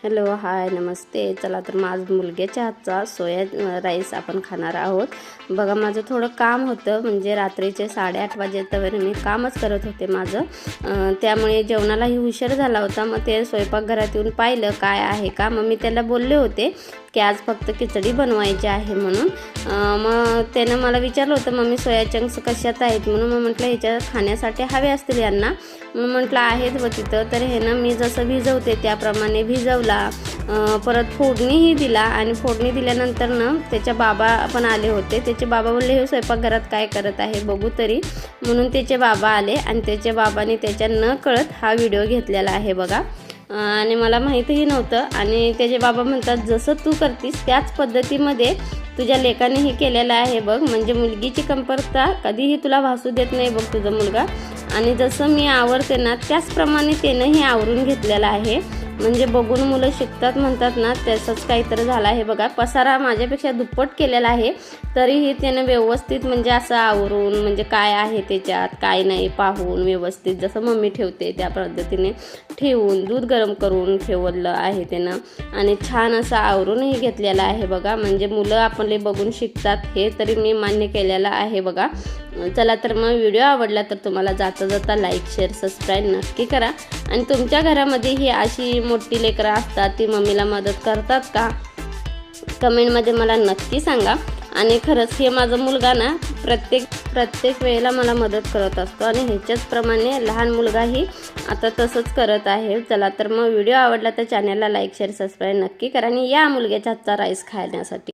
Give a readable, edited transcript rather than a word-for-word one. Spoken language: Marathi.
हॅलो हाय नमस्ते। चला तर माझ्या मुलग्याच्या हातचा सोया राईस आपण खाणार आहोत। बघा माझं थोडं काम होतं, म्हणजे रात्रीचे 8:30 वाजेपर्यंत मी कामच करत होते माझं, त्यामुळे जेवणालाही उशीर झाला होता। मग ते स्वयंपाकघरात येऊन पाहिलं काय आहे का, मग मी त्याला बोलले होते की आज फक्त खिचडी बनवायची आहे म्हणून। मग त्यानं मला विचारलं होतं मम्मी सोया चंक्स कशात आहेत म्हणून। मग म्हटलं ह्याच्या खाण्यासाठी हवे असतील यांना, म्हणून म्हटलं आहेत व तिथं। तर हे ना मी जसं भिजवते त्याप्रमाणे भिजवला, परत फोडणीही दिला आणि फोडणी दिल्यानंतर ना त्याचे बाबा पण आले होते। त्याचे बाबा बोलले हे स्वयंपाकघरात काय करत आहे बघू तरी, म्हणून त्याचे बाबा आले आणि त्याच्या बाबांनी त्याच्या न कळत हा व्हिडिओ घेतलेला आहे बघा। आणि मला माहितीही नव्हतं। आणि त्याचे बाबा म्हणतात जसं तू करतीस त्याच पद्धतीमध्ये तुझ्या लेकानेही केलेलं आहे बघ, म्हणजे मुलगीची कमतरता कधीही तुला भासू देत नाही बघ तुझा मुलगा। आणि जसं मी आवरते ना त्याचप्रमाणे त्यानंही आवरून घेतलेलं आहे, म्हणजे बघून मुलं शिकतात म्हणतात ना, तसंच काहीतरी झालं आहे बघा। पसारा माझ्यापेक्षा दुप्पट केलेला आहे, तरीही त्यानं व्यवस्थित म्हणजे असं आवरून, म्हणजे काय आहे त्याच्यात काय नाही पाहून व्यवस्थित जसं मम्मी ठेवते त्या पद्धतीने ठेवून दूध गरम करून ठेवलं आहे त्यानं, आणि छान असं आवरूनही घेतलेलं आहे बघा। म्हणजे मुलं आपले बघून शिकतात हे तरी मी मान्य केलेलं आहे बघा। चला तर मग व्हिडिओ आवडला तर तुम्हाला जाता जाता लाईक शेअर सबस्क्राईब नक्की करा। आणि तुमच्या घरामध्ये ही अशी मोठी लेकरं असतात ती मम्मीला मदत करतात का, कमेंटमध्ये मला नक्की सांगा। आणि खरंच हे माझा मुलगा ना प्रत्येक वेळेला मला मदत करत असतो, आणि ह्याच्याचप्रमाणे लहान मुलगाही आता तसंच करत आहे। चला तर मग व्हिडिओ आवडला तर चॅनलला लाईक शेअर सबस्क्राईब नक्की करा, आणि या मुलग्याच्या हातचा राईस खाण्यासाठी।